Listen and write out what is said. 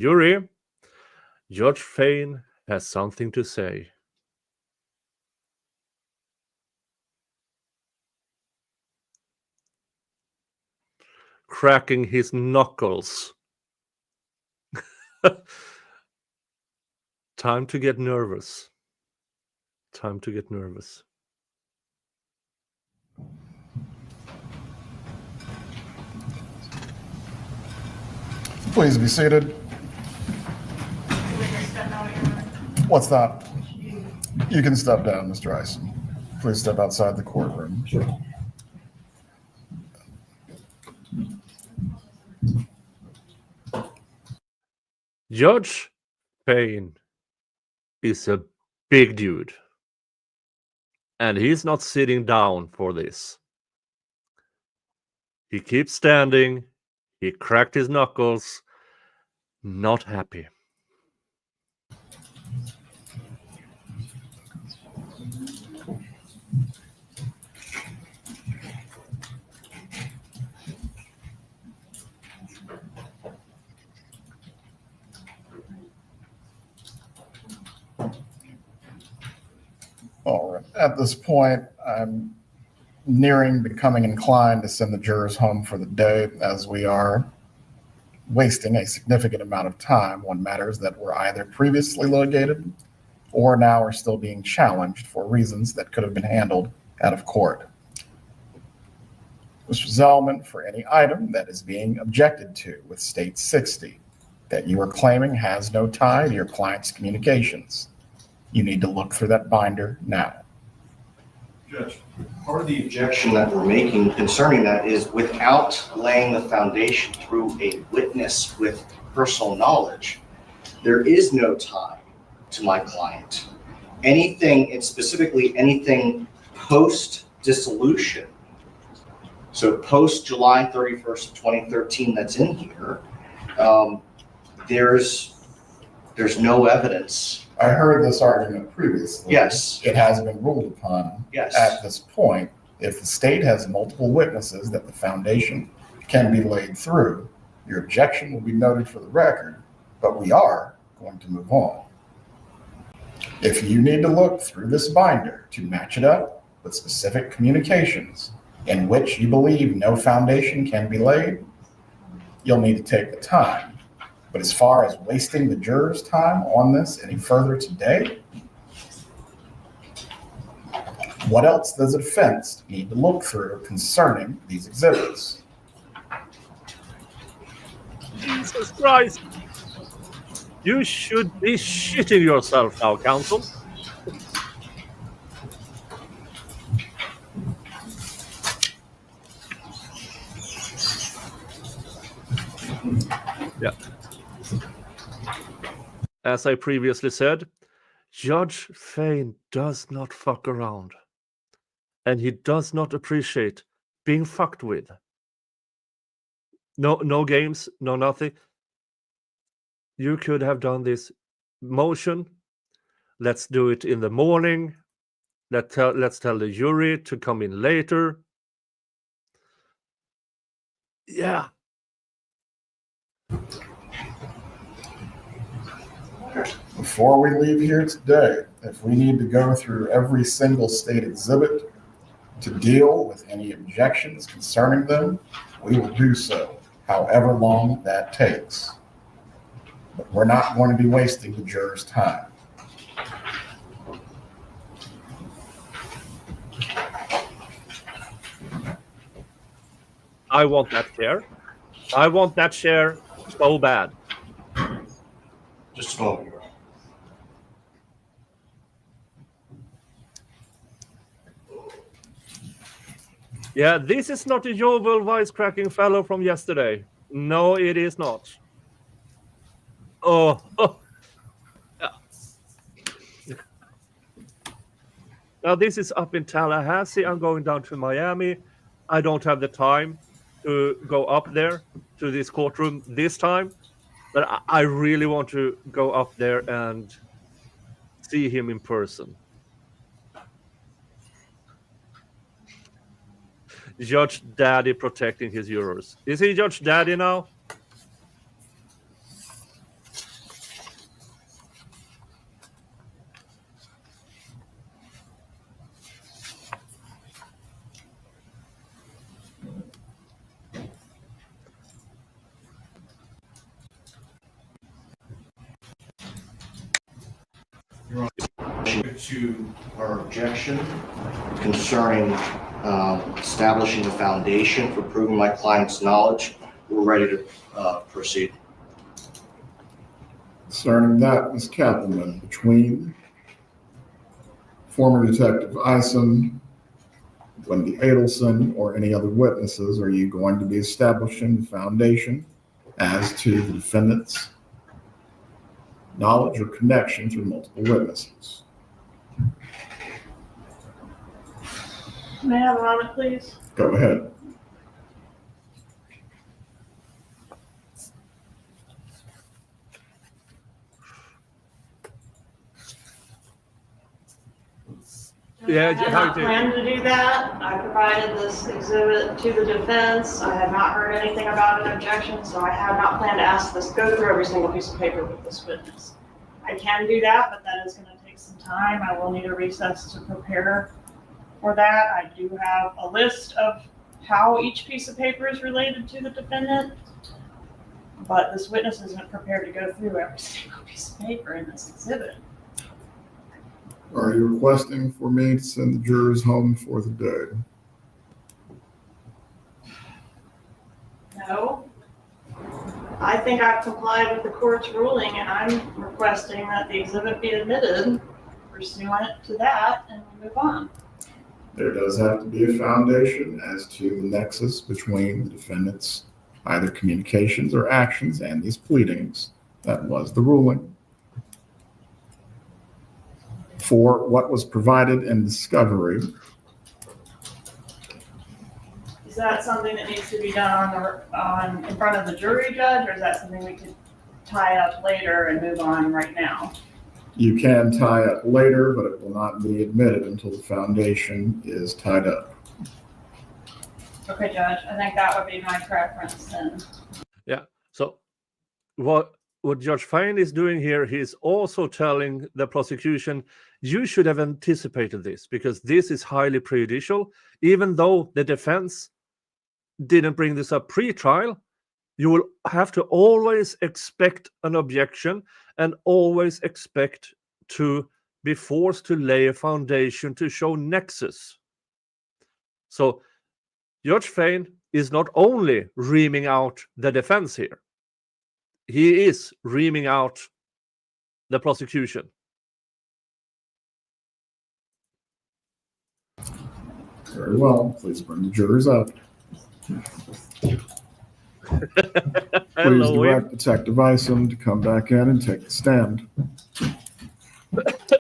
Jury, Judge Fain has something to say. Cracking his knuckles. Time to get nervous. Time to get nervous. Please be seated. What's that? You can step down, Mr. Ison. Please step outside the courtroom. Sure. Judge Fain is a big dude. And he's not sitting down for this. He keeps standing. He cracked his knuckles. Not happy. All right. At this point, I'm nearing becoming inclined to send the jurors home for the day, as we are wasting a significant amount of time on matters that were either previously litigated or now are still being challenged for reasons that could have been handled out of court. Mr. Zellman, for any item that is being objected to with State 60 that you are claiming has no tie to your client's communications, you need to look through that binder now. Judge, part of the objection that we're making concerning that is without laying the foundation through a witness with personal knowledge, there is no tie to my client. Anything, and specifically anything post-dissolution, so post July 31st of 2013 that's in here, there's no evidence. I heard this argument previously. Yes. It has been ruled upon. Yes. At this point, if the state has multiple witnesses that the foundation can be laid through, your objection will be noted for the record, but we are going to move on. If you need to look through this binder to match it up with specific communications in which you believe no foundation can be laid, you'll need to take the time. But as far as wasting the jurors' time on this any further today, what else does a defense need to look through concerning these exhibits? Jesus Christ! You should be shitting yourself now, counsel. Yeah. As I previously said, Judge Fain does not fuck around. And he does not appreciate being fucked with. No games, no nothing. You could have done this motion. Let's do it in the morning. Let's tell the jury to come in later. Yeah. Before we leave here today, if we need to go through every single state exhibit to deal with any objections concerning them, we will do so, however long that takes. But we're not going to be wasting the jurors' time. I want that chair. I want that chair so bad. Just a moment. Yeah, this is not a jovial, wisecracking fellow from yesterday. No, it is not. Oh. Yeah. Now, this is up in Tallahassee. I'm going down to Miami. I don't have the time to go up there to this courtroom this time. But I really want to go up there and see him in person. Judge Daddy protecting his jurors. Is he Judge Daddy now? To our objection concerning establishing a foundation for proving my client's knowledge, we're ready to proceed. Concerning that, Ms. Kappelman, between former Detective Isom, Wendy Adelson, or any other witnesses, are you going to be establishing the foundation as to the defendant's knowledge or connection through multiple witnesses? May I have a moment, please? Go ahead. Yeah, I had how not you do? planned to do that. I provided this exhibit to the defense. I have not heard anything about an objection, so I have not planned to ask this, go through every single piece of paper with this witness. I can do that, but that is going to take some time. I will need a recess to prepare for that. I do have a list of how each piece of paper is related to the defendant, but this witness isn't prepared to go through every single piece of paper in this exhibit. Are you requesting for me to send the jurors home for the day? No. I think I've complied with the court's ruling, and I'm requesting that the exhibit be admitted pursuant to that, and we move on. There does have to be a foundation as to the nexus between the defendant's either communications or actions and these pleadings. That was the ruling. For what was provided in discovery, Is that something that needs to be done in front of the jury, Judge, or is that something we could tie up later and move on right now? you can tie up later, but it will not be admitted until the foundation is tied up. Okay, Judge, I think that would be my preference then. Yeah. So what Judge Fain is doing here, he's also telling the prosecution, you should have anticipated this because this is highly prejudicial. Even though the defense didn't bring this up pre-trial, you will have to always expect an objection and always expect to be forced to lay a foundation to show nexus. So Judge Fain is not only reaming out the defense here, he is reaming out the prosecution. Very well. Please bring the jurors up. Please Hello, direct Detective Isom to come back in and take the stand.